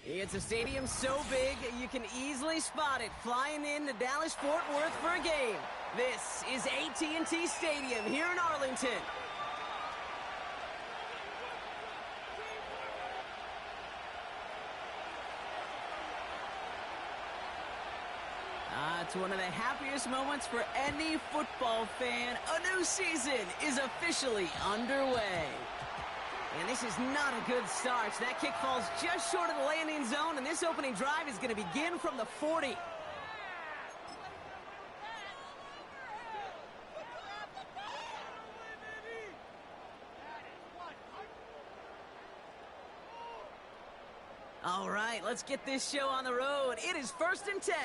It's a stadium so big, you can easily spot it flying into Dallas-Fort Worth for a game. This is AT&T Stadium here in Arlington. It's one of the happiest moments for any football fan. A new season is officially underway. And this is not a good start. That kick falls just short of the landing zone, and this opening drive is going to begin from the 40. All right, let's get this show on the road. It is 1st and 10.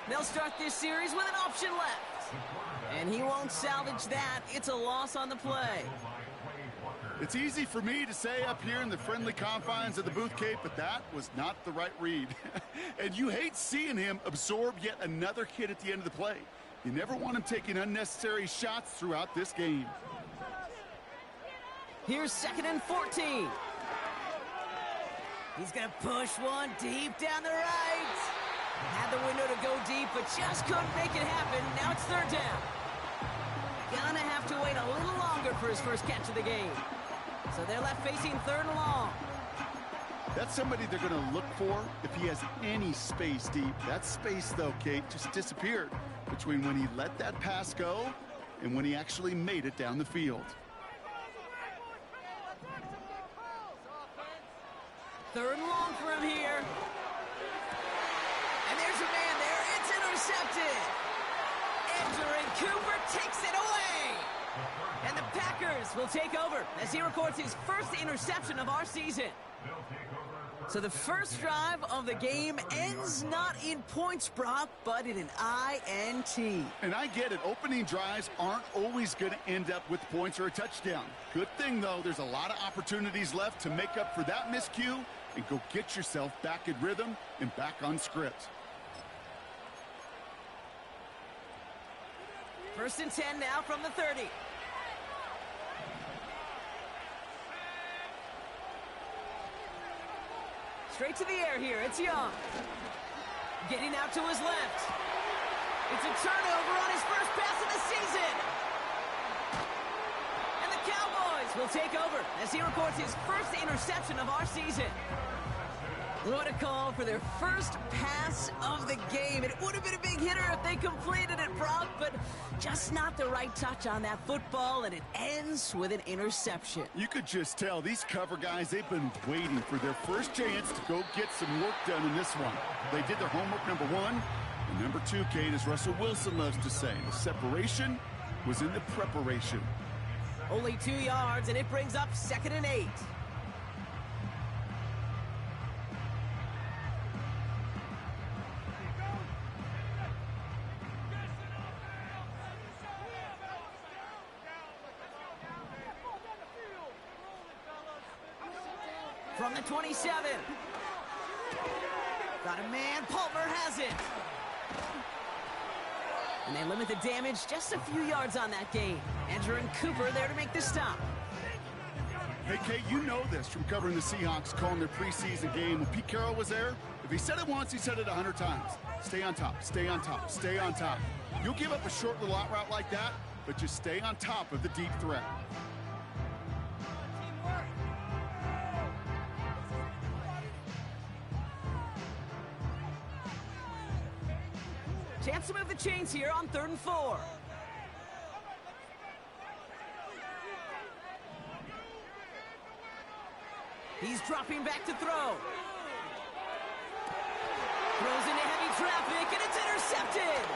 They'll start this series with an option left. And he won't salvage that. It's a loss on the play. It's easy for me to say up here in the friendly confines of the booth, Kate, but that was not the right read. And you hate seeing him absorb yet another hit at the end of the play. You never want him taking unnecessary shots throughout this game. Here's 2nd and 14. He's going to push one deep down the right. Had the window to go deep, but just couldn't make it happen. Now it's 3rd down. Gonna have to wait a little longer for his first catch of the game. So they're left facing 3rd and long. That's somebody they're going to look for if he has any space deep. That space, though, Kate, just disappeared between when he let that pass go and when he actually made it down the field. 3rd and long for him here. And there's a man there. It's intercepted. And Cooper takes it away. And the Packers will take over as he records his first interception of our season. So the first drive of the game ends not in points, Brock, but in an INT. And I get it. Opening drives aren't always going to end up with points or a touchdown. Good thing, though, there's a lot of opportunities left to make up for that miscue and go get yourself back in rhythm and back on script. 1st and 10 now from the 30. Straight to the air here. It's Young. Getting out to his left. It's a turnover on his first pass of the season. And the Cowboys will take over as he records his first interception of our season. What a call for their first pass of the game. It would have been a big hitter if they completed it, Brock, but just not the right touch on that football, and it ends with an interception. You could just tell these cover guys, they've been waiting for their first chance to go get some work done in this one. They did their homework, number one. And number two, Kate, as Russell Wilson loves to say, the separation was in the preparation. Only 2 yards, and it brings up 2nd and 8. From the 27. Got a man. Palmer has it. And they limit the damage just a few yards on that gain. Andrew and Cooper there to make the stop. Hey, Kate, you know this from covering the Seahawks, calling their preseason game. When Pete Carroll was there, if he said it once, he said it 100 times. Stay on top, stay on top, stay on top. You'll give up a short little out route like that, but just stay on top of the deep threat. Chance to move the chains here on 3rd and 4. He's dropping back to throw. Throws into heavy traffic, and it's intercepted.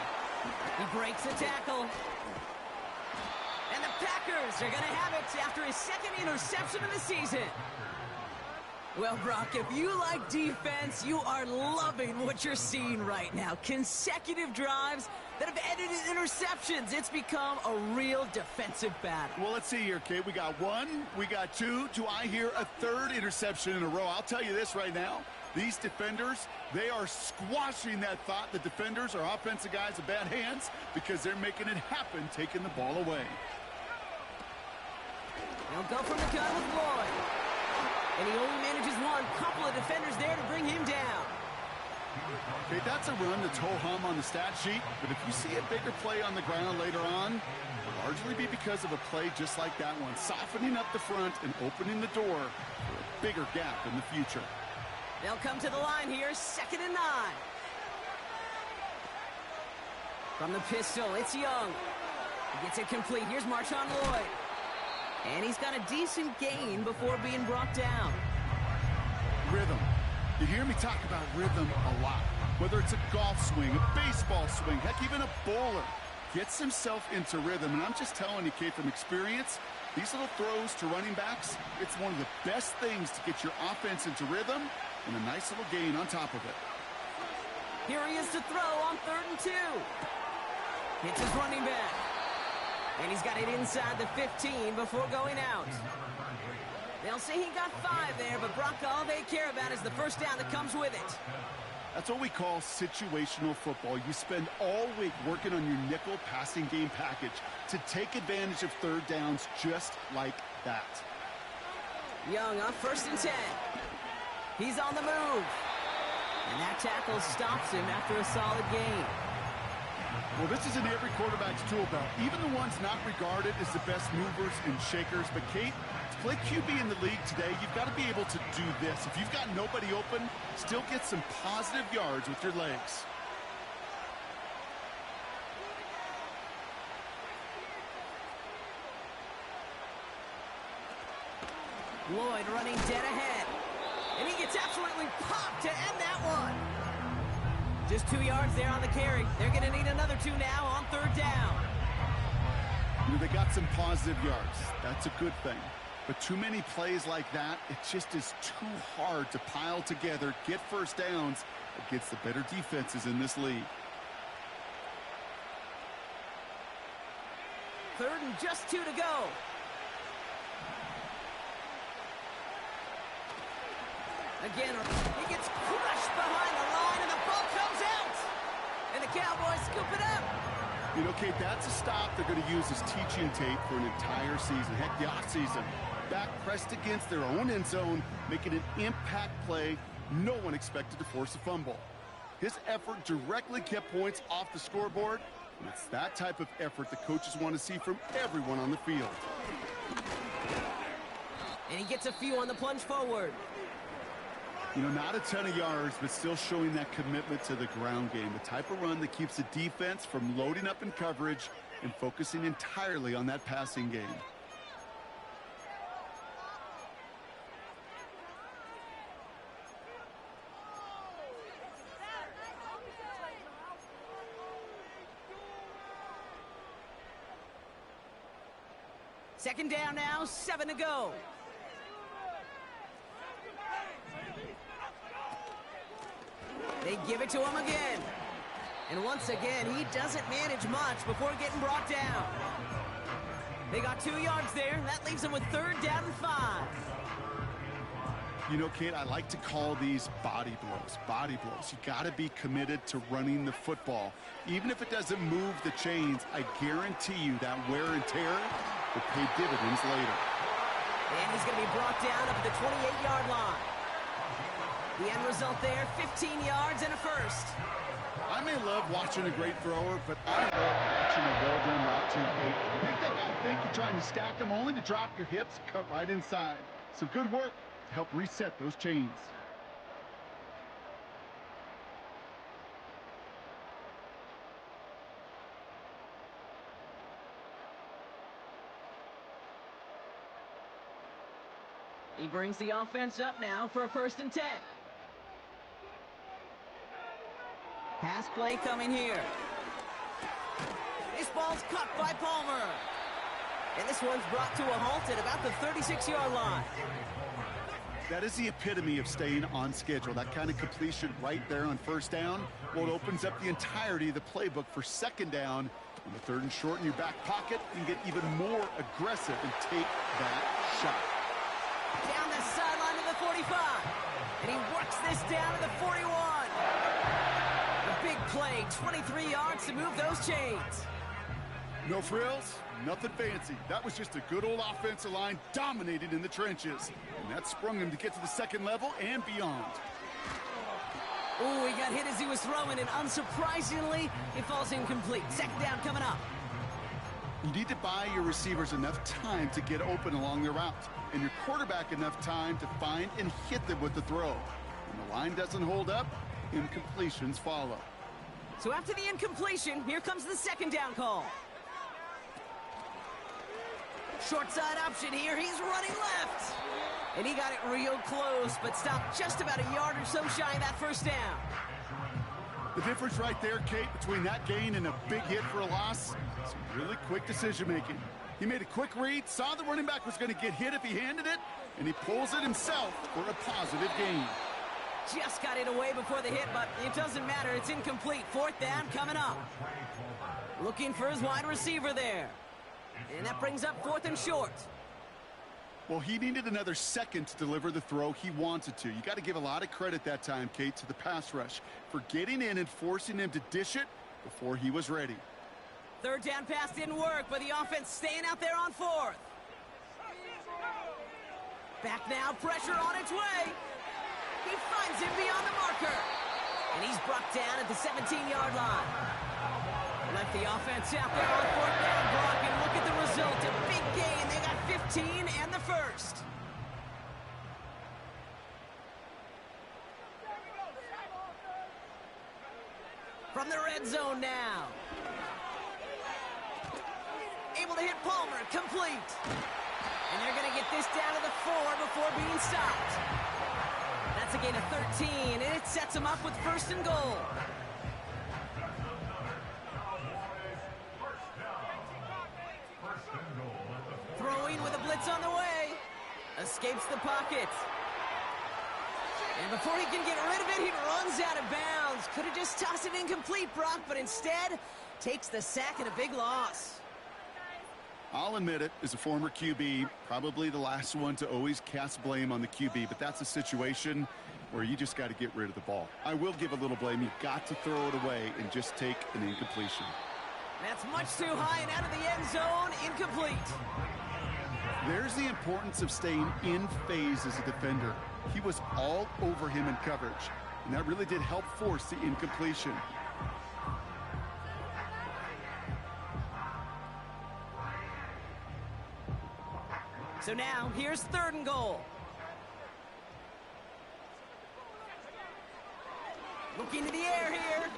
He breaks the tackle. And the Packers are going to have it after his 2nd interception of the season. Well, Brock, if you like defense, you are loving what you're seeing right now. Consecutive drives that have ended in interceptions. It's become a real defensive battle. Well, let's see here, Kate. We got 1, we got 2. Do I hear a 3rd interception in a row? I'll tell you this right now. These defenders, they are squashing that thought that defenders are offensive guys with bad hands because they're making it happen, taking the ball away. They'll go from the gun with Lloyd. And he only manages one. Couple of defenders there to bring him down. Okay, that's a run that's ho-hum on the stat sheet, but if you see a bigger play on the ground later on, it'll largely be because of a play just like that one, softening up the front and opening the door for a bigger gap in the future. They'll come to the line here, 2nd and 9. From the pistol, it's Young. He gets it complete. Here's Marshawn Lloyd. And he's got a decent gain before being brought down. Rhythm. You hear me talk about rhythm a lot. Whether it's a golf swing, a baseball swing, heck, even a bowler. Gets himself into rhythm. And I'm just telling you, Kate, from experience, these little throws to running backs, it's one of the best things to get your offense into rhythm and a nice little gain on top of it. Here he is to throw on 3rd and 2. Hits his running back. And he's got it inside the 15 before going out. They'll say he got 5 there, but Brock, all they care about is the first down that comes with it. That's what we call situational football. You spend all week working on your nickel passing game package to take advantage of 3rd downs just like that. Young on 1st and 10. He's on the move. And that tackle stops him after a solid gain. Well, this is in every quarterback's tool belt, even the ones not regarded as the best movers and shakers. But, Kate, to play QB in the league today, you've got to be able to do this. If you've got nobody open, still get some positive yards with your legs. Lloyd running dead ahead. And he gets absolutely popped to end that one. Just 2 yards there on the carry. They're going to need another 2 now on 3rd down. You know, they got some positive yards. That's a good thing. But too many plays like that, it just is too hard to pile together, get first downs against the better defenses in this league. 3rd and just 2 to go. Again, he gets crushed behind the line, and the ball comes out. And the Cowboys scoop it up. You know, Kate, that's a stop they're going to use as teaching tape for an entire season. Heck, the offseason. Back pressed against their own end zone, making an impact play. No one expected to force a fumble. His effort directly kept points off the scoreboard. And it's that type of effort the coaches want to see from everyone on the field. And he gets a few on the plunge forward. You know, not a ton of yards, but still showing that commitment to the ground game. The type of run that keeps the defense from loading up in coverage and focusing entirely on that passing game. Second down now, 7 to go. They give it to him again. And once again, he doesn't manage much before getting brought down. They got 2 yards there. That leaves them with 3rd down and 5. You know, Kate, I like to call these body blows. Body blows. You got to be committed to running the football. Even if it doesn't move the chains, I guarantee you that wear and tear will pay dividends later. And he's going to be brought down up at the 28-yard line. The end result there, 15 yards and a first. I may love watching a great thrower, but I love watching a well-done route too. I think you're trying to stack them only to drop your hips, cut right inside. So good work to help reset those chains. He brings the offense up now for a 1st and 10. Pass play coming here. This ball's cut by Palmer. And this one's brought to a halt at about the 36-yard line. That is the epitome of staying on schedule. That kind of completion right there on 1st down. Well, it opens up the entirety of the playbook for 2nd down. On the 3rd and short in your back pocket, you can get even more aggressive and take that shot. Down the sideline to the 45. And he works this down to the 41. A big play, 23 yards to move those chains. No frills, nothing fancy. That was just a good old offensive line dominated in the trenches. And that sprung him to get to the second level and beyond. Oh, he got hit as he was throwing, and unsurprisingly, it falls incomplete. Second down coming up. You need to buy your receivers enough time to get open along their route, and your quarterback enough time to find and hit them with the throw. When the line doesn't hold up, incompletions follow. So after the incompletion, here comes the second down call. Short side option here. He's running left. And he got it real close, but stopped just about a yard or so shy of that first down. The difference right there, Kate, between that gain and a big hit for a loss, some really quick decision-making. He made a quick read, saw the running back was going to get hit if he handed it, and he pulls it himself for a positive gain. Just got it away before the hit, but it doesn't matter. It's incomplete. Fourth down coming up. Looking for his wide receiver there. And that brings up fourth and short. Well, he needed another second to deliver the throw he wanted to. You got to give a lot of credit that time, Kate, to the pass rush for getting in and forcing him to dish it before he was ready. Third down pass didn't work, but the offense staying out there on fourth. Back now, pressure on its way. He finds him beyond the marker. And he's brought down at the 17-yard line. Left the offense out there on fourth down, Brock, and look at the result. A big gain. They got 15 and the first. From the red zone now. Able to hit Palmer, complete. And they're going to get this down to the 4 before being stopped. That's a gain of 13, and it sets them up with first and goal. Throwing with a blitz on the way. Escapes the pocket. And before he can get rid of it, he runs out of bounds. Could have just tossed it incomplete, Brock, but instead takes the sack and a big loss. I'll admit it, as a former QB, probably the last one to always cast blame on the QB, but that's a situation where you just got to get rid of the ball. I will give a little blame. You've got to throw it away and just take an incompletion. That's much too high and out of the end zone. Incomplete. There's the importance of staying in phase as a defender. He was all over him in coverage, and that really did help force the incompletion. So now, here's third and goal. Looking to the air here.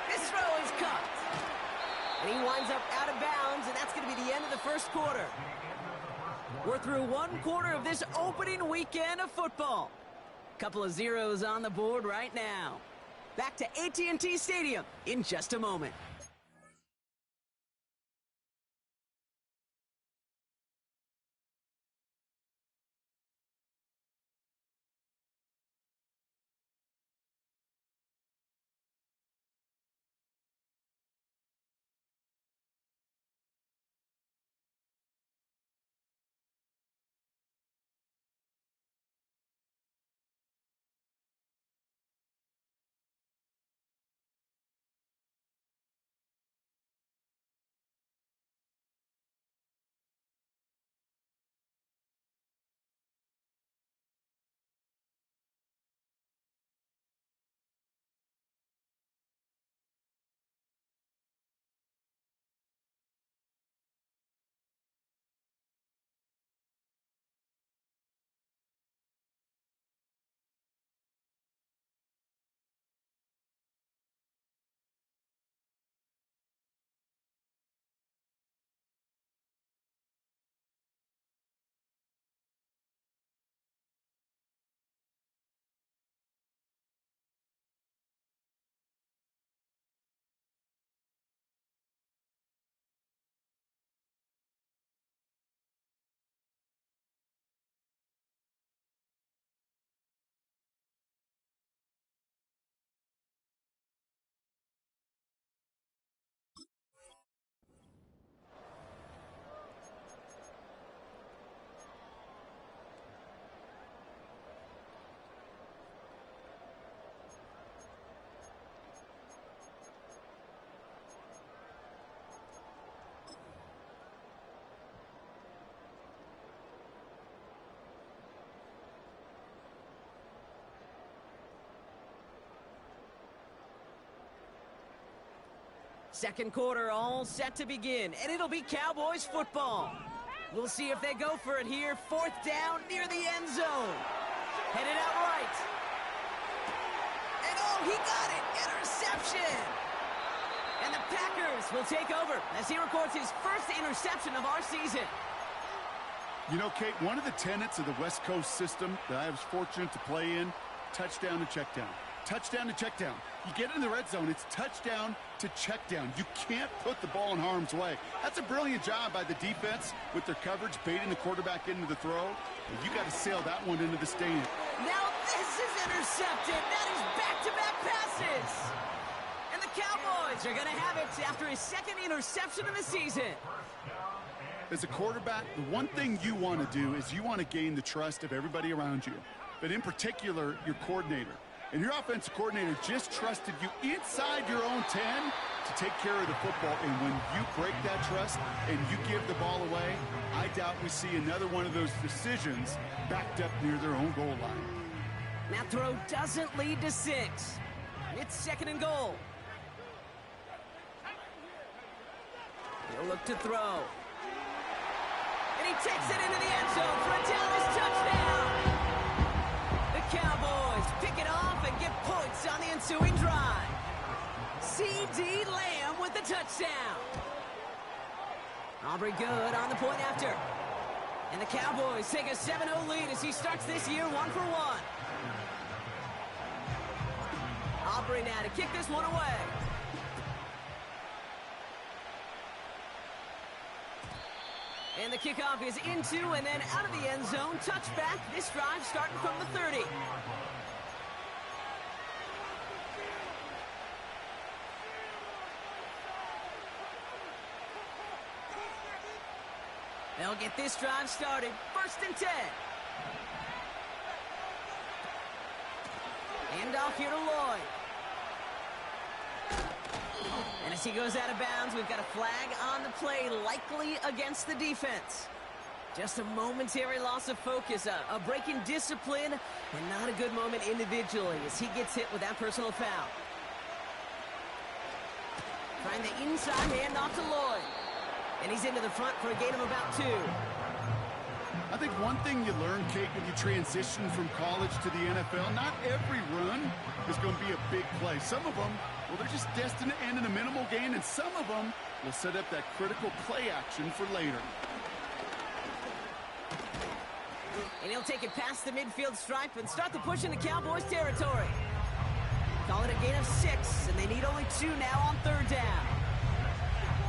This throw is cut. And he winds up out of bounds, and that's going to be the end of the first quarter. We're through one quarter of this opening weekend of football. Couple of zeros on the board right now. Back to AT&T Stadium in just a moment. Second quarter all set to begin, and it'll be Cowboys football. We'll see if they go for it here. Fourth down near the end zone. Headed out right. And oh, he got it! Interception! And the Packers will take over as he records his first interception of our season. You know, Kate, one of the tenets of the West Coast system that I was fortunate to play in, touchdown to check down. Touchdown to check down. You get in the red zone, it's touchdown to check down. You can't put the ball in harm's way. That's a brilliant job by the defense with their coverage, baiting the quarterback into the throw. And you got to sail that one into the stadium. Now this is intercepted. That is back-to-back passes. And the Cowboys are going to have it after his second interception of the season. As a quarterback, the one thing you want to do is you want to gain the trust of everybody around you, but in particular, your coordinator. And your offensive coordinator just trusted you inside your own 10 to take care of the football. And when you break that trust and you give the ball away, I doubt we see another one of those decisions backed up near their own goal line. That throw doesn't lead to 6. It's second and goal. He'll look to throw. And he takes it into the end zone for a Dallas touchdown. The Cowboys pick it off and get points on the ensuing drive. C.D. Lamb with the touchdown. Aubrey good on the point after. And the Cowboys take a 7-0 lead as he starts this year 1-for-1. Aubrey now to kick this one away. And the kickoff is into and then out of the end zone. Touchback. This drive starting from the 30. They'll get this drive started. First and 10. Hand off here to Lloyd. And as he goes out of bounds, we've got a flag on the play, likely against the defense. Just a momentary loss of focus, a break in discipline, and not a good moment individually as he gets hit with that personal foul. Trying the inside handoff to Lloyd. And he's into the front for a gain of about 2. I think one thing you learn, Kate, when you transition from college to the NFL, not every run is going to be a big play. Some of them, well, they're just destined to end in a minimal gain, and some of them will set up that critical play action for later. And he'll take it past the midfield stripe and start the push into Cowboys territory. Call it a gain of 6, and they need only 2 now on third down.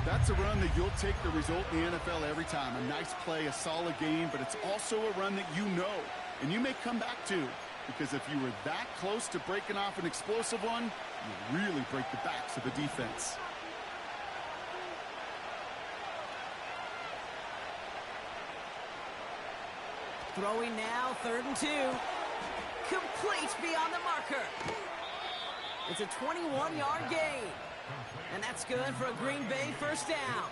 That's a run that you'll take the result in the NFL every time. A nice play, a solid game, but it's also a run that you know, and you may come back to, because if you were that close to breaking off an explosive one, you really break the backs of the defense. Throwing now, 3rd and 2. Complete beyond the marker. It's a 21-yard gain. And that's good for a Green Bay first down.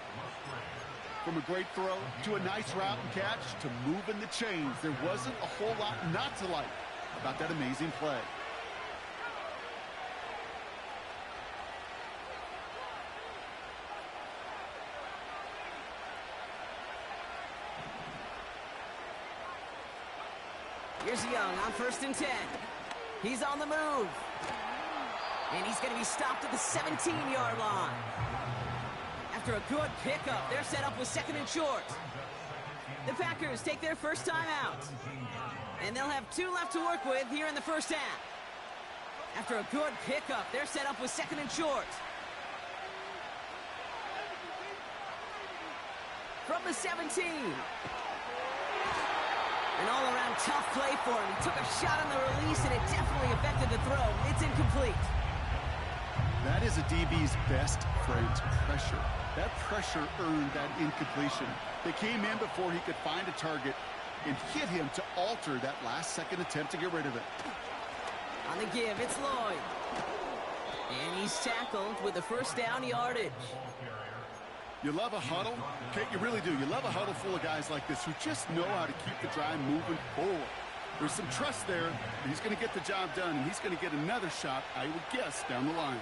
From a great throw to a nice route and catch to moving the chains, there wasn't a whole lot not to like about that amazing play. Here's Young on 1st and 10. He's on the move. And he's going to be stopped at the 17-yard line. After a good pickup, they're set up with 2nd and short. The Packers take their first time out. And they'll have 2 left to work with here in the first half. After a good pickup, they're set up with 2nd and short. From the 17. An all-around tough play for him. He took a shot on the release, and it definitely affected the throw. It's incomplete. That is a DB's best friend, pressure. That pressure earned that incompletion. They came in before he could find a target and hit him to alter that last-second attempt to get rid of it. On the give, it's Lloyd. And he's tackled with the first down yardage. You love a huddle? Kate, you really do. You love a huddle full of guys like this who just know how to keep the drive moving forward. There's some trust there that he's going to get the job done, and he's going to get another shot, I would guess, down the line.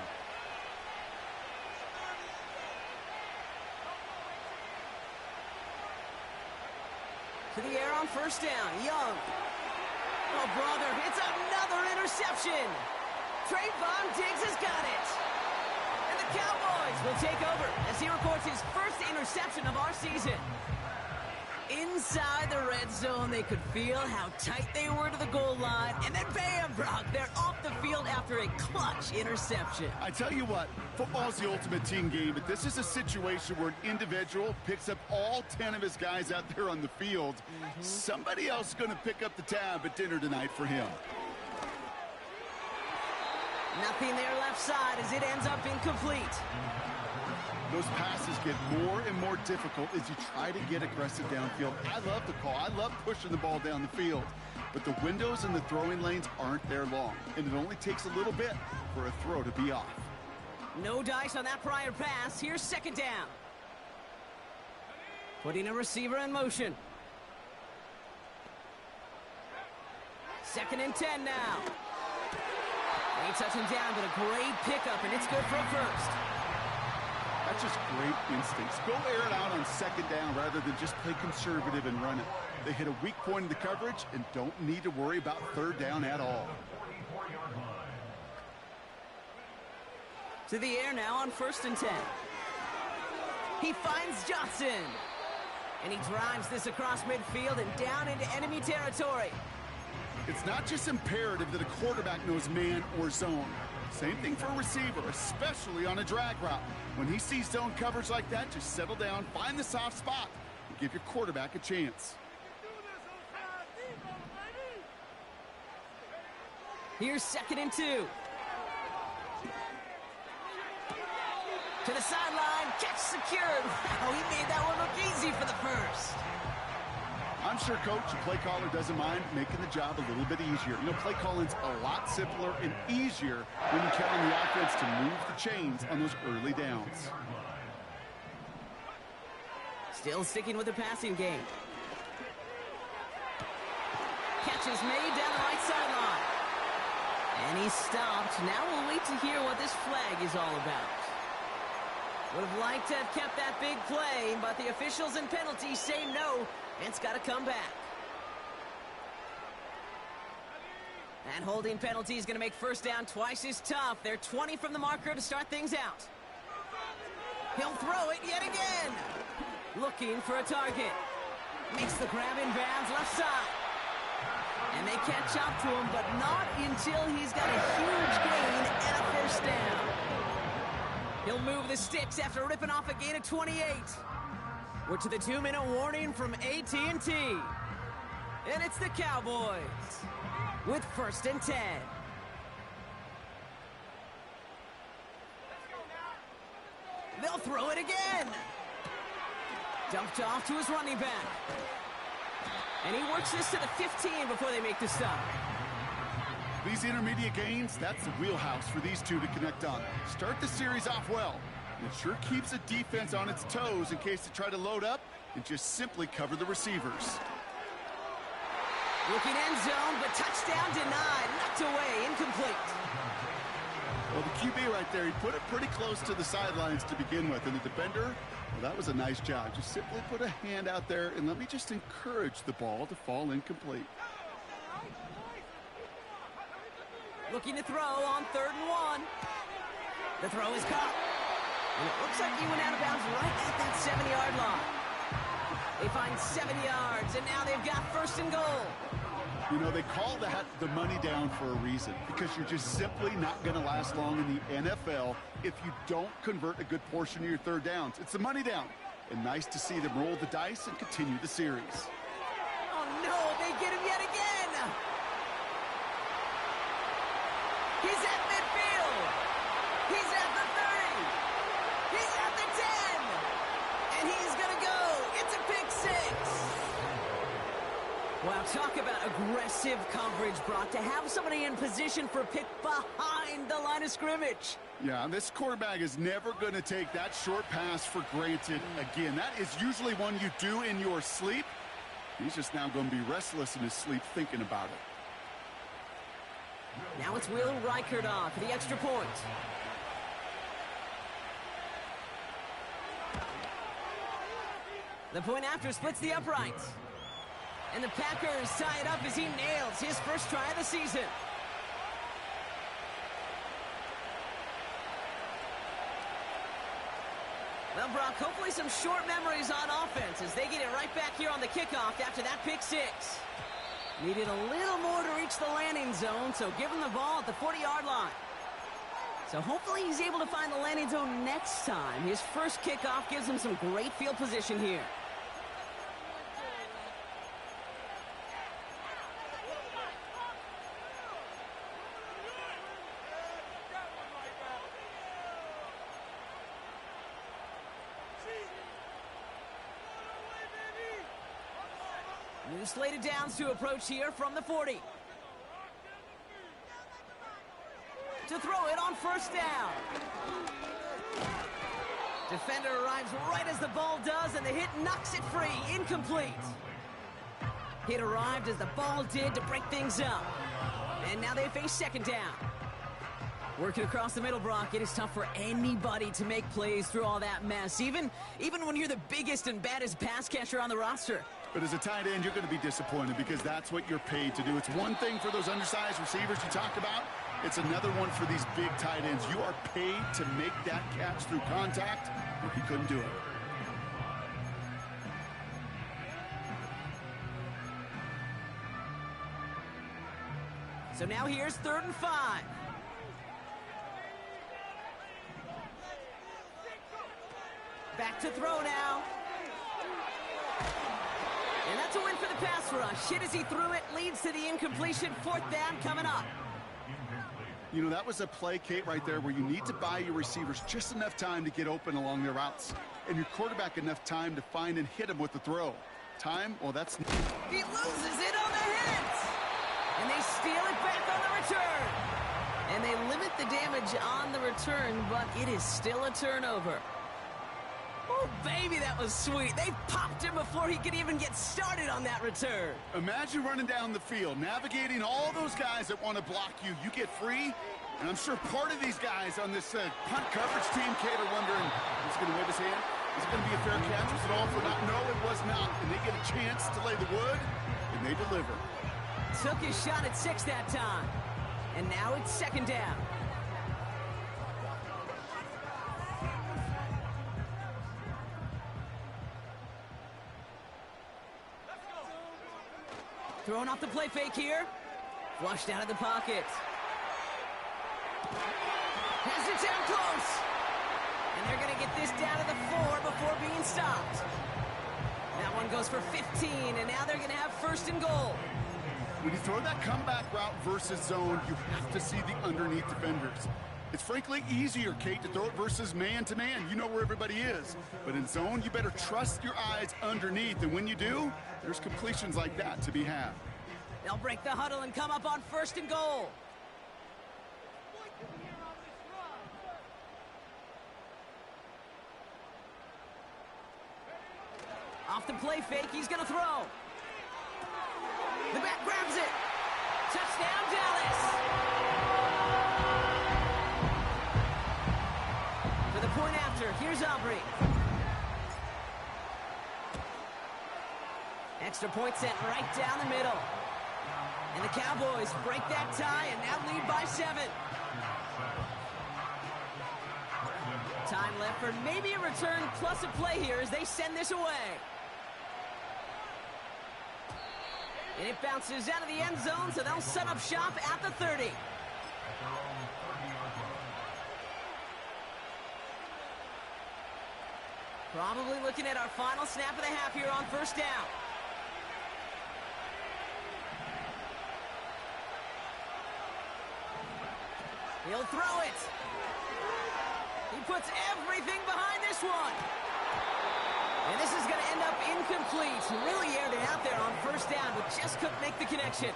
To the air on first down. Young. Oh, brother, it's another interception. Trayvon Diggs has got it. And the Cowboys will take over as he records his first interception of our season. Inside the red zone, they could feel how tight they were to the goal line. And then bam, Brock, they're off the field after a clutch interception. I tell you what, football's the ultimate team game, but this is a situation where an individual picks up all 10 of his guys out there on the field. Somebody else is going to pick up the tab at dinner tonight for him. Nothing there left side as it ends up incomplete. Those passes get more and more difficult as you try to get aggressive downfield. I love the call. I love pushing the ball down the field. But the windows in the throwing lanes aren't there long, and it only takes a little bit for a throw to be off. No dice on that prior pass. Here's second down. Putting a receiver in motion. 2nd and 10 now. They touch him down, but a great pickup, and it's good for a first. That's just great instincts. Go air it out on 2nd down rather than just play conservative and run it. They hit a weak point in the coverage and don't need to worry about 3rd down at all. To the air now on 1st and 10. He finds Johnson. And he drives this across midfield and down into enemy territory. It's not just imperative that a quarterback knows man or zone. Same thing for a receiver, especially on a drag route. When he sees zone coverage like that, just settle down, find the soft spot, and give your quarterback a chance. Here's 2nd and 2. To the sideline, catch secured. Wow, he made that one look easy for the first. I'm sure Coach, the play caller, doesn't mind making the job a little bit easier. You know, play calling's a lot simpler and easier when you count on the offense to move the chains on those early downs. Still sticking with the passing game. Catch is made down the right sideline. And he's stopped. Now we'll wait to hear what this flag is all about. Would have liked to have kept that big play, but the officials and penalties say no. It's got to come back. That holding penalty is going to make 1st down twice as tough. They're 20 from the marker to start things out. He'll throw it yet again. Looking for a target. Makes the grab in bounds left side. And they catch up to him, but not until he's got a huge gain and a 1st down. He'll move the sticks after ripping off a gain of 28. We're to the 2-minute warning from AT&T. And it's the Cowboys with 1st and 10. They'll throw it again. Dumped off to his running back. And he works this to the 15 before they make the stop. These intermediate gains, that's the wheelhouse for these two to connect on. Start the series off well. It sure keeps the defense on its toes in case they try to load up and just simply cover the receivers. Looking end zone, but touchdown denied. Knocked away, incomplete. Well, the QB right there, he put it pretty close to the sidelines to begin with. And the defender, well, that was a nice job. Just simply put a hand out there and let me just encourage the ball to fall incomplete. Looking to throw on 3rd and 1. The throw is caught. And it looks like he went out of bounds right at that 7-yard line. They find 7 yards, and now they've got 1st and goal. You know, they call that the money down for a reason, because you're just simply not going to last long in the NFL if you don't convert a good portion of your 3rd downs. It's the money down. And nice to see them roll the dice and continue the series. Oh, no, they get him yet again. He's at midfield. He's at the 30. He's at the 10. And he's going to go. It's a pick 6. Wow, talk about aggressive coverage, Brock. To have somebody in position for a pick behind the line of scrimmage. Yeah, this quarterback is never going to take that short pass for granted again. That is usually one you do in your sleep. He's just now going to be restless in his sleep thinking about it. Now it's Will Reichert on for the extra point. The point after splits the uprights. And the Packers tie it up as he nails his first try of the season. Well, Brock, hopefully some short memories on offense as they get it right back here on the kickoff after that pick six. Needed a little more to reach the landing zone, so give him the ball at the 40-yard line. So hopefully he's able to find the landing zone next time. His first kickoff gives him some great field position here. New slated downs to approach here from the 40. To throw it on first down. Defender arrives right as the ball does, and the hit knocks it free. Incomplete. Hit arrived as the ball did to break things up. And now they face second down. Working across the middle, Brock, it is tough for anybody to make plays through all that mess, even when you're the biggest and baddest pass catcher on the roster. But as a tight end, you're going to be disappointed because that's what you're paid to do. It's one thing for those undersized receivers you talked about. It's another one for these big tight ends. You are paid to make that catch through contact, but he couldn't do it. So now here's 3rd and 5. Back to throw now. And that's a win for the pass rush. Hit as he threw it, leads to the incompletion. 4th down coming up. You know, that was a play, Kate, right there where you need to buy your receivers just enough time to get open along their routes. And your quarterback enough time to find and hit him with the throw. Time? Well, that's... He loses it on the hit! And they steal it back on the return. And they limit the damage on the return, but it is still a turnover. Oh, baby, that was sweet. They popped him before he could even get started on that return. Imagine running down the field, navigating all those guys that want to block you. You get free, and I'm sure part of these guys on this punt coverage team, Kate, are wondering, is he going to wave his hand? Is it going to be a fair catch? Was it all for not? No, it was not. And they get a chance to lay the wood, and they deliver. Took his shot at 6 that time. And now it's 2nd down. Throwing off the play fake here. Flushed out of the pocket. Has it down close. And they're going to get this down to the 4 before being stopped. That one goes for 15, and now they're going to have 1st and goal. When you throw that comeback route versus zone, you have to see the underneath defenders. It's frankly easier, Kate, to throw it versus man-to-man. You know where everybody is. But in zone, you better trust your eyes underneath. And when you do, there's completions like that to be had. They'll break the huddle and come up on 1st and goal. Off the play fake, he's going to throw. The back grabs it. Touchdown, Dallas. For the point after, here's Aubrey. Extra point sent right down the middle. And the Cowboys break that tie and now lead by 7. Time left for maybe a return plus a play here as they send this away. And it bounces out of the end zone, so they'll set up shop at the 30. Probably looking at our final snap of the half here on 1st down. He'll throw it. He puts everything behind this one. And this is going to end up incomplete. Really aired it out there on 1st down, but just couldn't make the connection.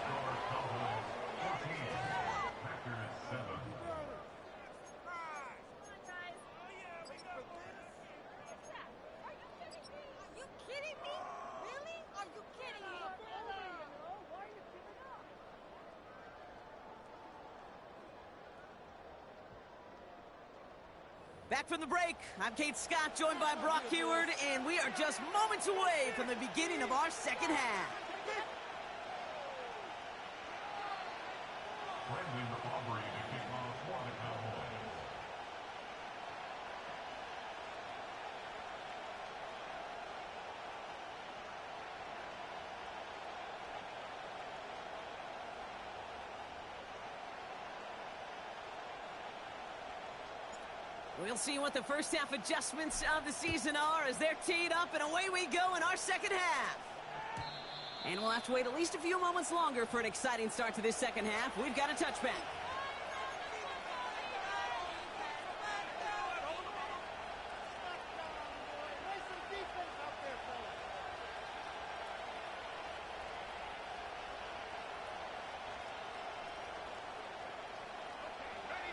Back from the break, I'm Kate Scott, joined by Brock Heward, and we are just moments away from the beginning of our 2nd half. We'll see what the first half adjustments of the season are as they're teed up, and away we go in our second half. And we'll have to wait at least a few moments longer for an exciting start to this second half. We've got a touchback.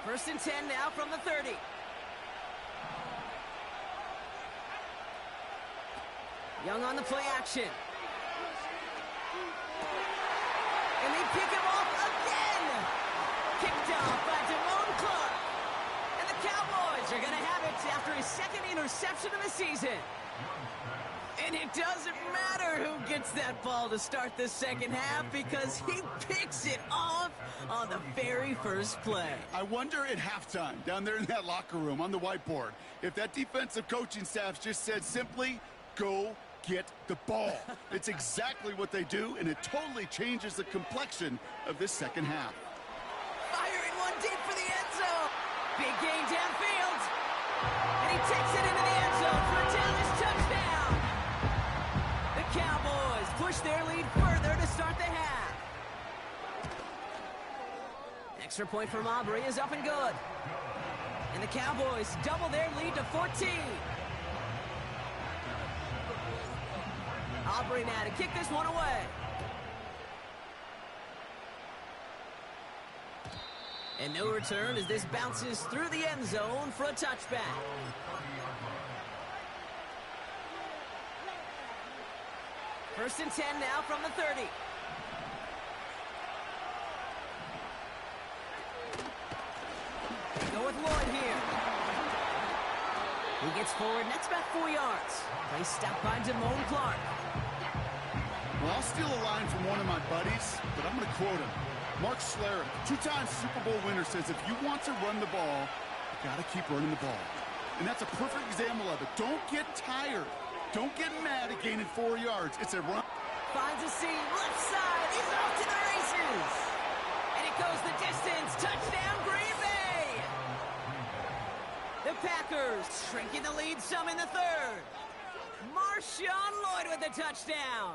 First and 10 now from the 30. Young on the play action. And they pick him off again. Kicked off by Damone Clark. And the Cowboys are going to have it after his second interception of the season. And it doesn't matter who gets that ball to start the second half because he picks it off on the very first play. I wonder at halftime, down there in that locker room on the whiteboard, if that defensive coaching staff just said simply, go get the ball. It's exactly what they do, and it totally changes the complexion of this second half. Firing one deep for the end zone. Big gain downfield. And he takes it into the end zone for a Dallas touchdown. The Cowboys push their lead further to start the half. Extra point from Aubrey is up and good. And the Cowboys double their lead to 14. Aubrey now to kick this one away. And no return as this bounces through the end zone for a touchback. First and 10 now from the 30. They go with Lloyd here. He gets forward, next about 4 yards. Play stopped by Damone Clark. Well, I'll steal a line from one of my buddies, but I'm going to quote him. Mark Schlereth, two-time Super Bowl winner, says if you want to run the ball, you got to keep running the ball. And that's a perfect example of it. Don't get tired. Don't get mad at gaining 4 yards. It's a run. Finds a seam, left side. He's off to the races. And it goes the distance. Touchdown, Green Bay. The Packers shrinking the lead some in the third. Marshawn Lloyd with the touchdown.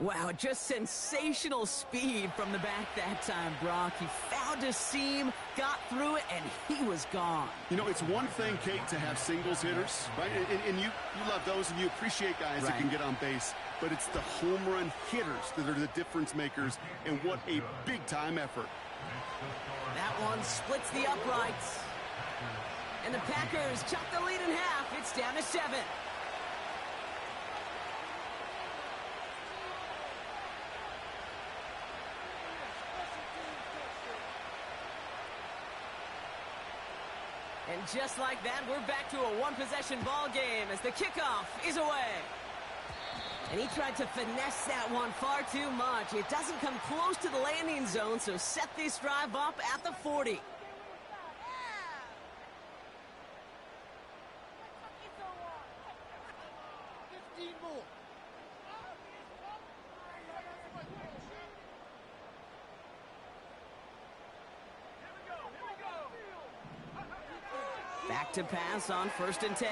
Wow, just sensational speed from the back that time, Brock. He found a seam, got through it, and he was gone. You know, it's one thing, Kate, to have singles hitters, right? And you love those, and you appreciate guys that can get on base. But it's the home run hitters that are the difference makers, and what a big-time effort. That one splits the uprights. And the Packers chop the lead in half. It's down to 7. And just like that, we're back to a one-possession ball game as the kickoff is away. And he tried to finesse that one far too much. It doesn't come close to the landing zone, so set this drive up at the 40. Back to pass on first and 10.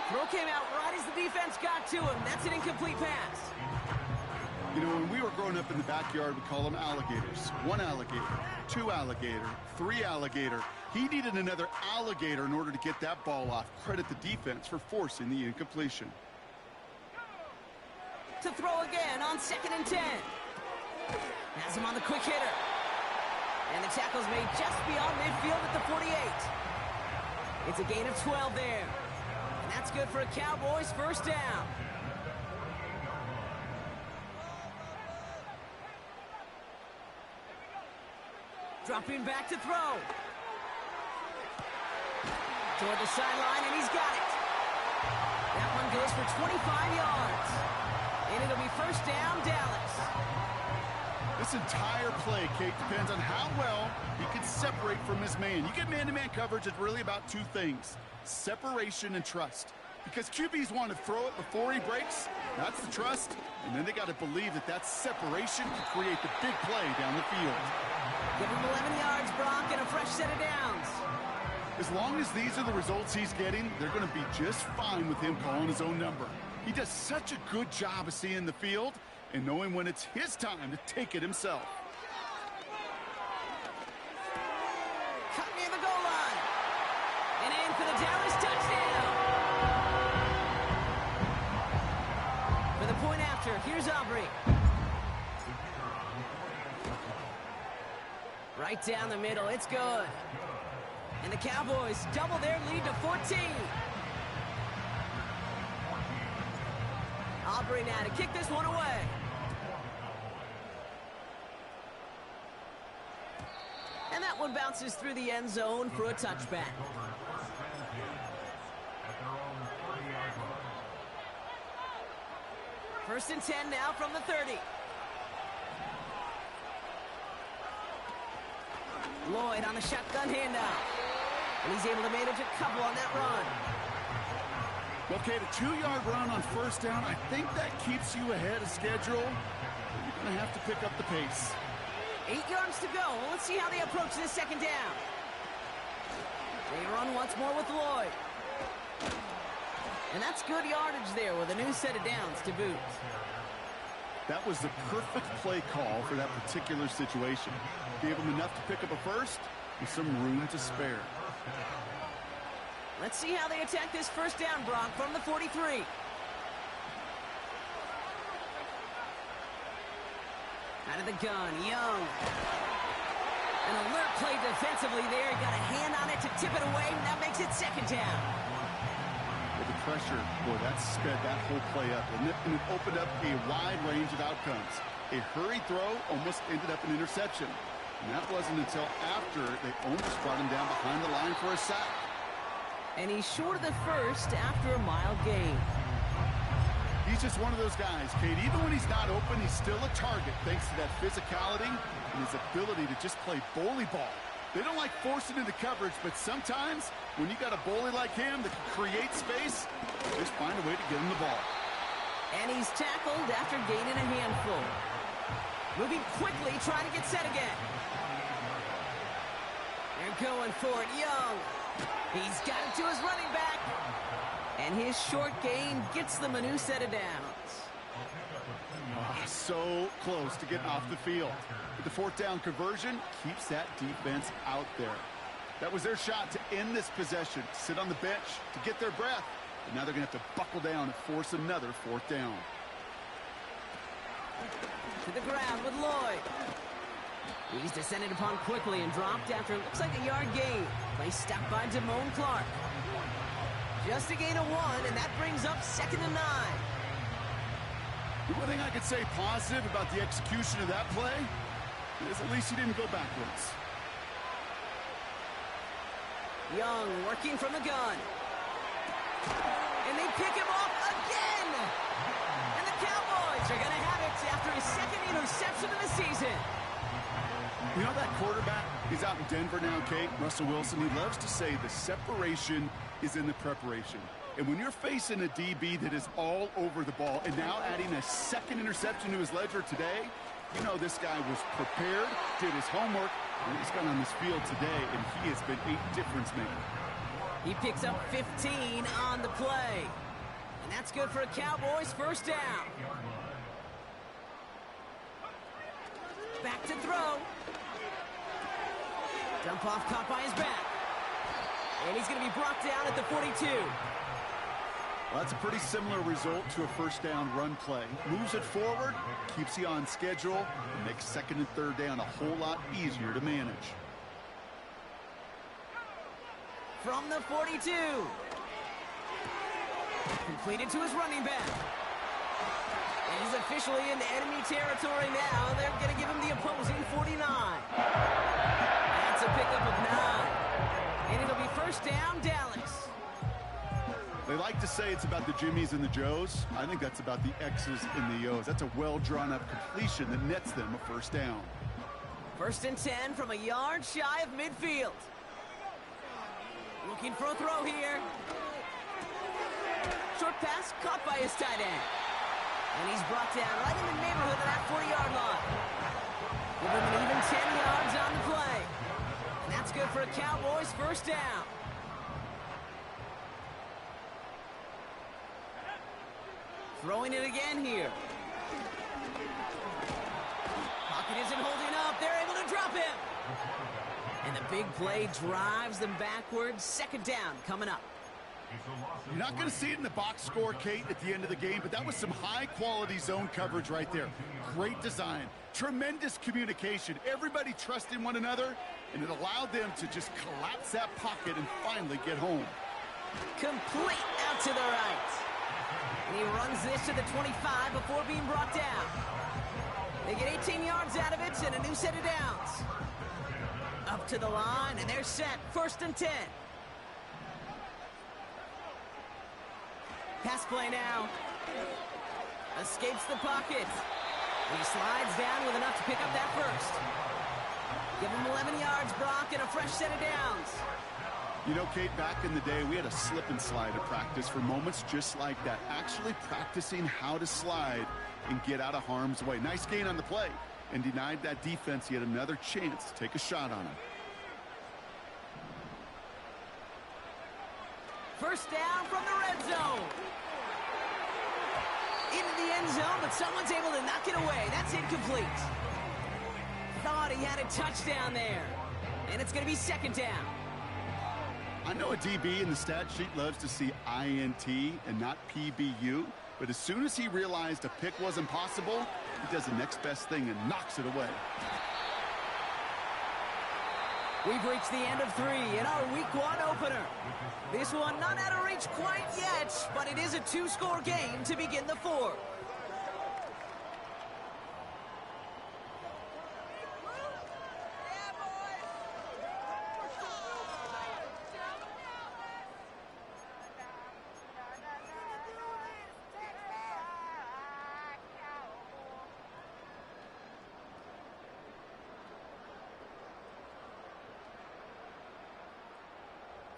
Throw came out right as the defense got to him. That's an incomplete pass. You know, when we were growing up in the backyard, we call them alligators. 1 alligator, 2 alligator, 3 alligator. He needed another alligator in order to get that ball off. Credit the defense for forcing the incompletion. To throw again on second and 10. Has him on the quick hitter. And the tackle's made just beyond midfield at the 48. It's a gain of 12 there. And that's good for a Cowboys first down. Dropping back to throw. Toward the sideline, and he's got it. That one goes for 25 yards. And it'll be first down, Dallas. This This entire play, Kate, depends on how well he can separate from his man. You get man-to-man coverage, it's really about two things, separation and trust. Because QBs want to throw it before he breaks, that's the trust, and then they got to believe that that separation can create the big play down the field. Give him 11 yards, Brock, and a fresh set of downs. As long as these are the results he's getting, they're going to be just fine with him calling his own number. He does such a good job of seeing the field and knowing when it's his time to take it himself. Cut near the goal line. And in for the Dallas touchdown. For the point after, here's Aubrey. Right down the middle, it's good. And the Cowboys double their lead to 14. Aubrey now to kick this one away. And that one bounces through the end zone for a touchback. First and 10 now from the 30. Lloyd on the shotgun handoff. And he's able to manage a couple on that run. Okay, the 2-yard run on first down, I think that keeps you ahead of schedule. You're going to have to pick up the pace. 8 yards to go. Let's see how they approach this second down. They run once more with Lloyd. And that's good yardage there with a new set of downs to boot. That was the perfect play call for that particular situation. Gave him enough to pick up a first with some room to spare. Let's see how they attack this first down, Brock, from the 43. Out of the gun, Young. An alert play defensively there. Got a hand on it to tip it away, and that makes it second down. With the pressure, boy, that sped that whole play up, and it opened up a wide range of outcomes. A hurried throw almost ended up an interception. And that wasn't until after they almost brought him down behind the line for a sack. And he's short of the first after a mile gain. He's just one of those guys, Kate. Even when he's not open, he's still a target thanks to that physicality and his ability to just play bully ball. They don't like forcing into coverage, but sometimes when you got a bully like him that can create space, just find a way to get him the ball. And he's tackled after gaining a handful. Moving quickly, trying to get set again. They're going for it, Young. He's got it to his running back. And his short gain gets them a new set of downs. So close to getting off the field. But the fourth down conversion keeps that defense out there. That was their shot to end this possession, sit on the bench to get their breath. And now they're going to have to buckle down and force another fourth down. To the ground with Lloyd. He's descended upon quickly and dropped after it looks like a yard gain. Play stopped by Damone Clark. Just a gain of 1, and that brings up 2nd and 9. The one thing I could say positive about the execution of that play is at least he didn't go backwards. Young working from the gun. And they pick him off again! And the Cowboys are going to have it after his second interception of the season. You know that quarterback? He's out in Denver now, Kate. Russell Wilson, he loves to say the separation is in the preparation. And when you're facing a DB that is all over the ball and now adding a second interception to his ledger today, you know this guy was prepared, did his homework, and he's got on this field today, and he has been a difference maker. He picks up 15 on the play. And that's good for a Cowboys first down. Back to throw. Dump off caught by his back. And he's going to be brought down at the 42. Well, that's a pretty similar result to a first down run play. Moves it forward, keeps you on schedule, and makes second and third down a whole lot easier to manage. From the 42. Completed to his running back. And he's officially in enemy territory now. They're going to give him the opposing 49. That's a pickup of 9. And it'll be first down, Dallas. They like to say it's about the Jimmies and the Joes. I think that's about the X's and the O's. That's a well-drawn-up completion that nets them a first down. 1st and 10 from a yard shy of midfield. Looking for a throw here. Short pass caught by his tight end. And he's brought down right in the neighborhood of that 40-yard line. Give him an even 10 yards on the play. And that's good for a Cowboys first down. Throwing it again here. Pocket isn't holding up. They're able to drop him. And the big play drives them backwards. 2nd down coming up. You're not going to see it in the box score, Kate, at the end of the game, but that was some high-quality zone coverage right there. Great design. Tremendous communication. Everybody trusting one another, and it allowed them to just collapse that pocket and finally get home. Complete out to the right. And he runs this to the 25 before being brought down. They get 18 yards out of it and a new set of downs. Up to the line, and they're set. 1st and 10. Pass play now. Escapes the pocket. He slides down with enough to pick up that first. Give him 11 yards, Brock, and a fresh set of downs. You know, Kate, back in the day, we had a slip and slide at practice for moments just like that. Actually practicing how to slide and get out of harm's way. Nice gain on the play, and denied that defense yet another chance to take a shot on him. 1st down from the red zone. Into the end zone, but someone's able to knock it away. That's incomplete. Thought he had a touchdown there. And it's going to be 2nd down. I know a DB in the stat sheet loves to see INT and not PBU, but as soon as he realized a pick wasn't possible, he does the next best thing and knocks it away. We've reached the end of 3 in our Week 1 opener. This one not out of reach quite yet, but it is a 2-score game to begin the 4th.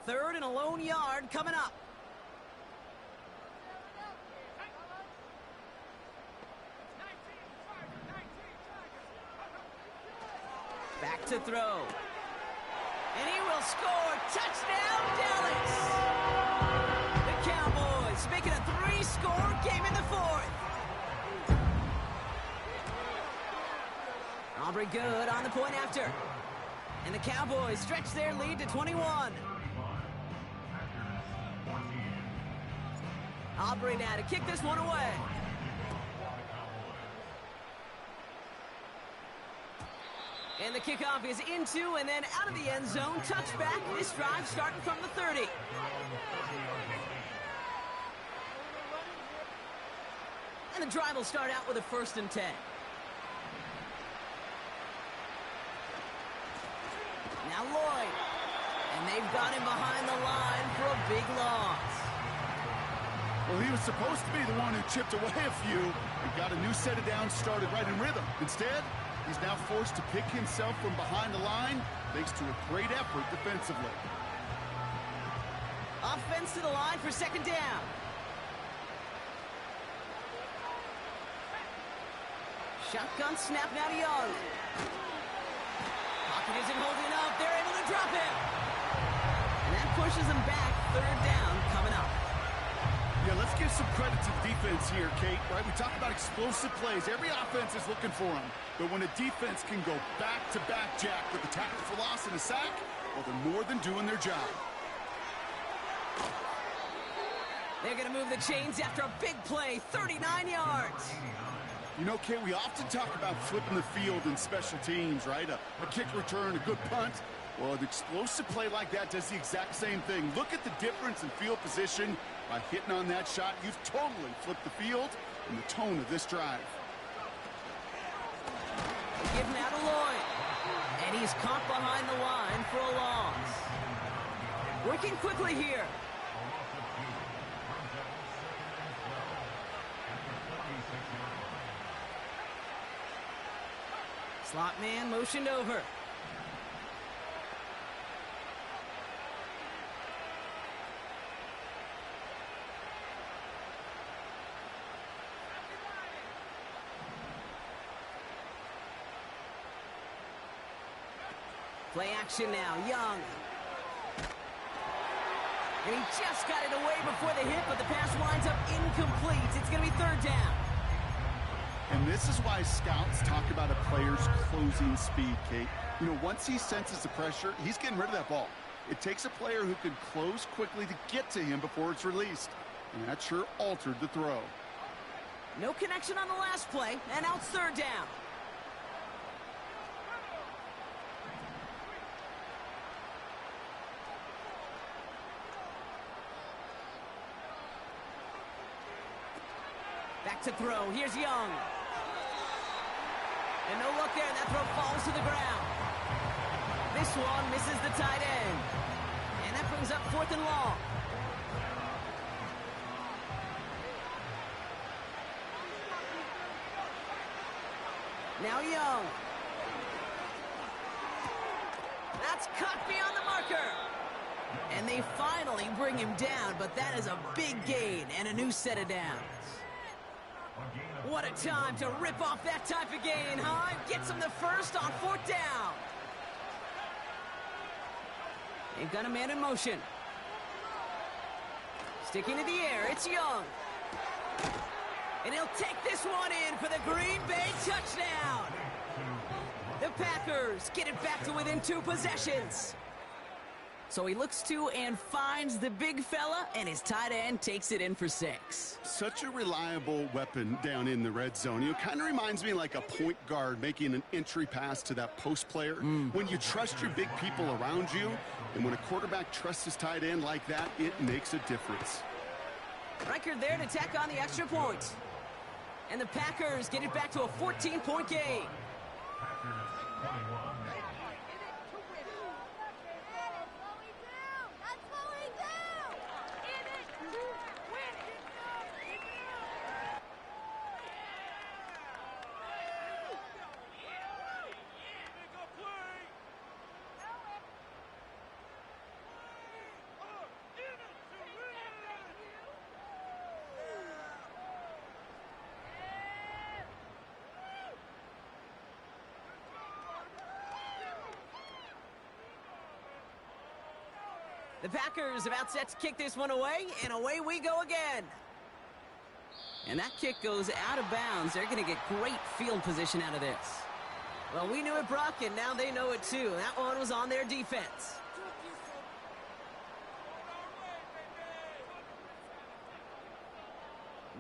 Third and a lone yard coming up. Back to throw. And he will score. Touchdown, Dallas! The Cowboys making a 3-score game in the 4th. Aubrey good on the point after. And the Cowboys stretch their lead to 21. Aubrey now to kick this one away. And the kickoff is into and then out of the end zone. Touchback. This drive starting from the 30. And the drive will start out with a 1st and 10. Now Lloyd. And they've got him behind the line for a big loss. Well, he was supposed to be the one who chipped away a few and got a new set of downs started right in rhythm. Instead, he's now forced to pick himself from behind the line thanks to a great effort defensively. Offense to the line for 2nd down. Shotgun snap now to Young. Pocket isn't holding up. They're able to drop him. And that pushes them back. 3rd down coming up. Yeah, let's give some credit to the defense here, Kate, right? We talk about explosive plays. Every offense is looking for them. But when a defense can go back-to-back, Jack, with a tackle for loss and a sack, well, they're more than doing their job. They're going to move the chains after a big play, 39 yards. You know, Kate, we often talk about flipping the field in special teams, right? A kick return, a good punt. Well, an explosive play like that does the exact same thing. Look at the difference in field position. By hitting on that shot, you've totally flipped the field and the tone of this drive. Give now to Lloyd. And he's caught behind the line for a loss. Working quickly here. Slot man motioned over. Play action now, Young. And he just got it away before the hit, but the pass winds up incomplete. It's going to be third down. And this is why scouts talk about a player's closing speed, Kate. You know, once he senses the pressure, he's getting rid of that ball. It takes a player who can close quickly to get to him before it's released. And that sure altered the throw. No connection on the last play, and now it's third down. Back to throw. Here's Young. And no look there. That throw falls to the ground. This one misses the tight end. And that brings up 4th and long. Now Young. That's cut beyond the marker. And they finally bring him down, but that is a big gain and a new set of downs. What a time to rip off that type of gain, huh? Gets him the first on 4th down. They've got a man in motion. Sticking to the air, it's Young. And he'll take this one in for the Green Bay touchdown. The Packers get it back to within 2 possessions. So he looks to and finds the big fella, and his tight end takes it in for 6. Such a reliable weapon down in the red zone. You know, kind of reminds me like a point guard making an entry pass to that post player. When you trust your big people around you, and when a quarterback trusts his tight end like that, it makes a difference. Reichard there to tack on the extra point. And the Packers get it back to a 14-point game. The Packers about set to kick this one away, and away we go again. And that kick goes out of bounds. They're going to get great field position out of this. Well, we knew it, Brock, and now they know it too. That one was on their defense.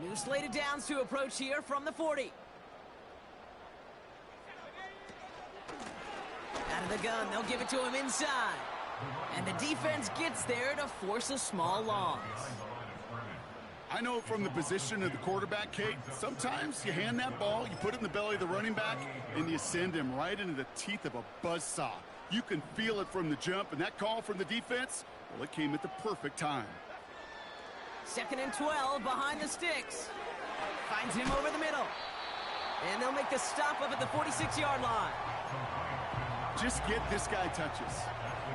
New slated downs to approach here from the 40. Out of the gun, they'll give it to him inside. And the defense gets there to force a small loss. I know from the position of the quarterback, Kate, sometimes you hand that ball, you put it in the belly of the running back, and you send him right into the teeth of a buzzsaw. You can feel it from the jump, and that call from the defense, well, it came at the perfect time. 2nd and 12 behind the sticks. Finds him over the middle. And they'll make the stop up at the 46-yard line. Just get this guy touches.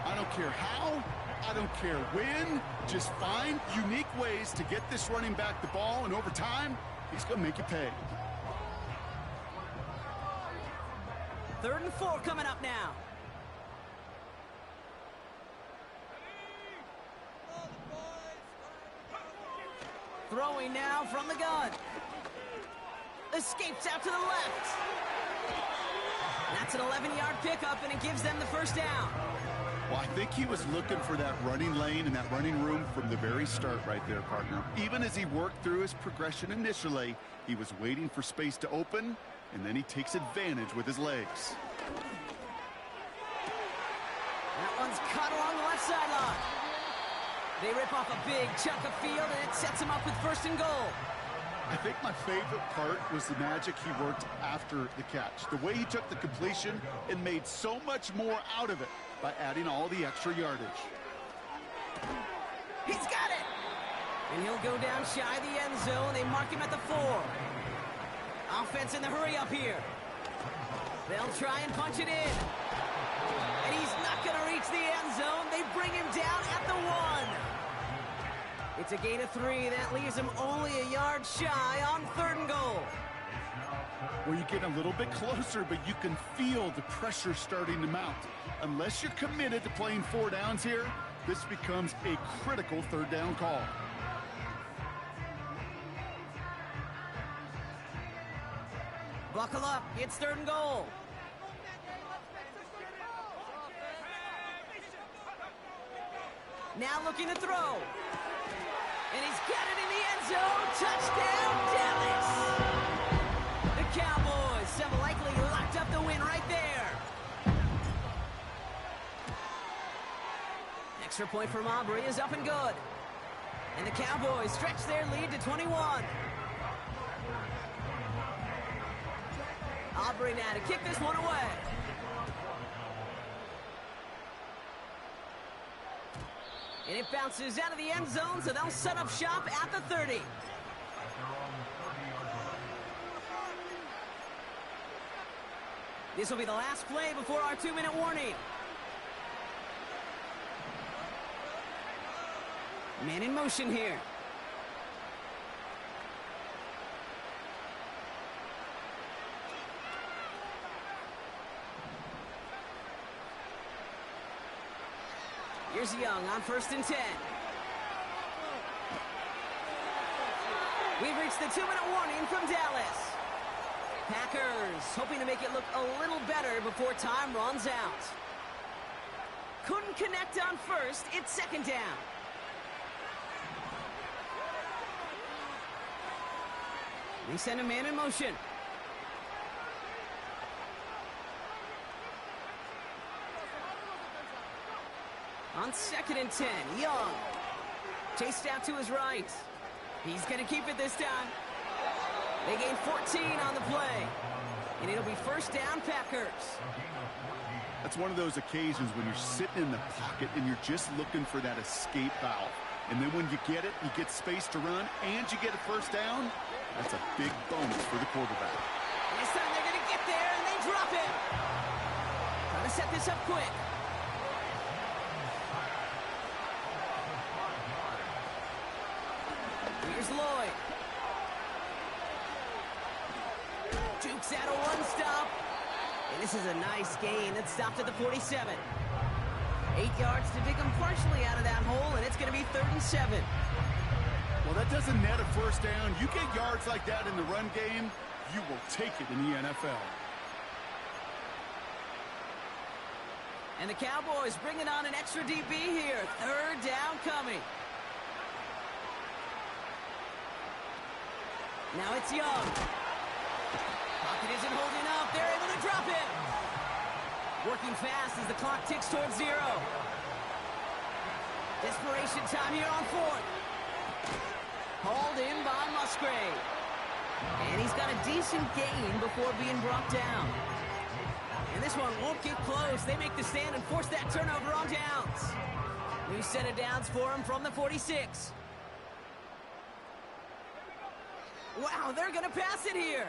I don't care how, I don't care when. Just find unique ways to get this running back the ball, and over time, he's going to make you pay. 3rd and 4 coming up now. Throwing now from the gun. Escapes out to the left. That's an 11-yard pickup, and it gives them the first down. Well, I think he was looking for that running lane and that running room from the very start right there, partner. Even as he worked through his progression initially, he was waiting for space to open, and then he takes advantage with his legs. That one's caught along the left sideline. They rip off a big chunk of field, and it sets him up with 1st and goal. I think my favorite part was the magic he worked after the catch. The way he took the completion and made so much more out of it by adding all the extra yardage. He's got it! And he'll go down shy of the end zone. They mark him at the 4. Offense in the hurry up here. They'll try and punch it in. And he's not going to reach the end zone. They bring him down at the 1. It's a gain of 3. That leaves him only a yard shy on 3rd and goal. Well, you get a little bit closer, but you can feel the pressure starting to mount. Unless you're committed to playing 4 downs here, this becomes a critical 3rd down call. Buckle up. It's 3rd and goal. Now looking to throw. And he's got it in the end zone. Touchdown, Dallas! The Cowboys have likely locked up the win right there. Extra point from Aubrey is up and good. And the Cowboys stretch their lead to 21. Aubrey now to kick this one away. And it bounces out of the end zone, so they'll set up shop at the 30. This will be the last play before our 2-minute warning. Man in motion here. Here's Young on 1st and 10. We've reached the 2-minute warning from Dallas. Packers hoping to make it look a little better before time runs out. Couldn't connect on 1st. It's 2nd down. They send a man in motion. On 2nd and 10, Young. Chased out to his right. He's going to keep it this time. They gain 14 on the play. And it'll be 1st down, Packers. That's one of those occasions when you're sitting in the pocket and you're just looking for that escape valve. And then when you get it, you get space to run, and you get a 1st down. That's a big bonus for the quarterback. This time they're going to get there, and they drop it. Trying to set this up quick. Here's Lloyd. Jukes out a 1-stop. And this is a nice gain. It stopped at the 47. 8 yards to dig him partially out of that hole, and it's going to be 3rd and 7. Well, that doesn't net a 1st down. You get yards like that in the run game, you will take it in the NFL. And the Cowboys bringing on an extra DB here. 3rd down coming. Now it's Young. Pocket isn't holding up. They're able to drop it. Working fast as the clock ticks towards 0. Desperation time here on 4th. Hauled in by Musgrave. And he's got a decent gain before being brought down. And this one won't get close. They make the stand and force that turnover on downs. New set of downs for him from the 46. Wow, they're going to pass it here.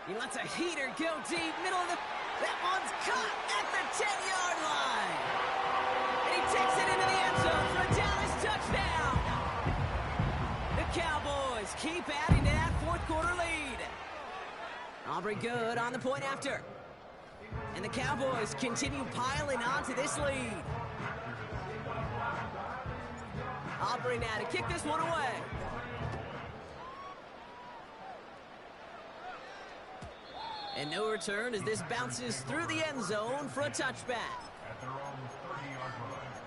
He lets a heater go deep, middle of the... That one's caught at the 10-yard line. And he takes it into the end zone for a Dallas touchdown. The Cowboys keep adding to that 4th quarter lead. Aubrey good on the point after. And the Cowboys continue piling on to this lead. Aubrey now to kick this one away. And no return as this bounces through the end zone for a touchback. At their own 30-yard line.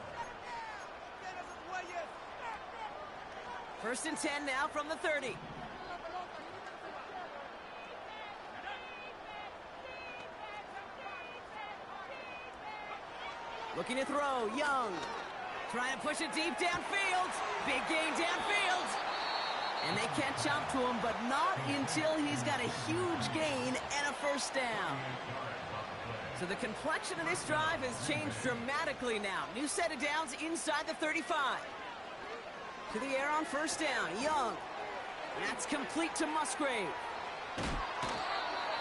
1st and 10 now from the 30. Looking to throw, Young. Trying to push it deep downfield. Big gain downfield. And they catch up to him, but not until he's got a huge gain and a 1st down. So the complexion of this drive has changed dramatically now. New set of downs inside the 35. To the air on 1st down, Young. That's complete to Musgrave.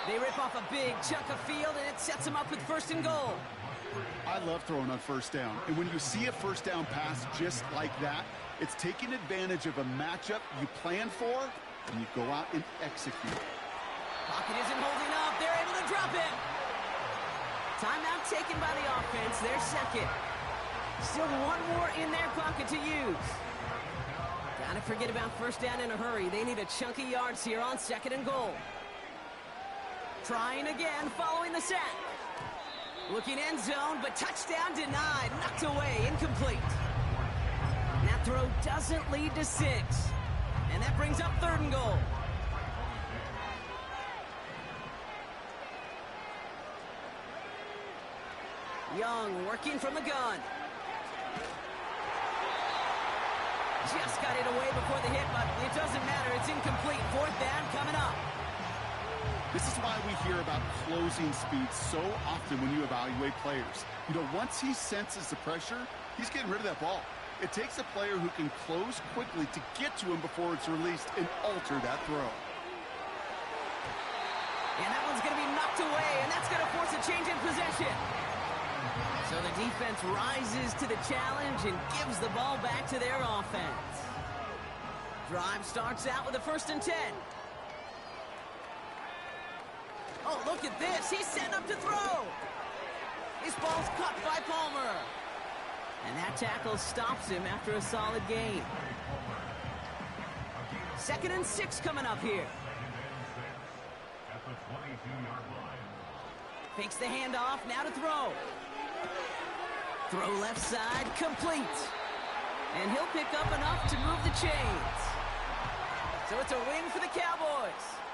They rip off a big chunk of field, and it sets them up with 1st and goal. I love throwing on 1st down. And when you see a 1st down pass just like that, it's taking advantage of a matchup you plan for, and you go out and execute. Pocket isn't holding up. They're able to drop it. Timeout taken by the offense. Their second. Still one more in their pocket to use. Gotta forget about 1st down in a hurry. They need a chunk of yards here on 2nd and goal. Trying again following the sack. Looking end zone, but touchdown denied. Knocked away, incomplete. And that throw doesn't lead to 6. And that brings up 3rd and goal. Young working from the gun. Just got it away before the hit, but it doesn't matter. It's incomplete. 4th down coming up. This is why we hear about closing speed so often when you evaluate players. You know, once he senses the pressure, he's getting rid of that ball. It takes a player who can close quickly to get to him before it's released and alter that throw. And that one's going to be knocked away, and that's going to force a change in possession. So the defense rises to the challenge and gives the ball back to their offense. Drive starts out with a 1st and 10. Oh, look at this. He's setting up to throw. This ball's caught by Palmer. And that tackle stops him after a solid gain. 2nd and 6 coming up here. At the 22-yard line. Fakes the handoff, now to throw. Throw left side, complete. And he'll pick up enough to move the chains. So it's a win for the Cowboys.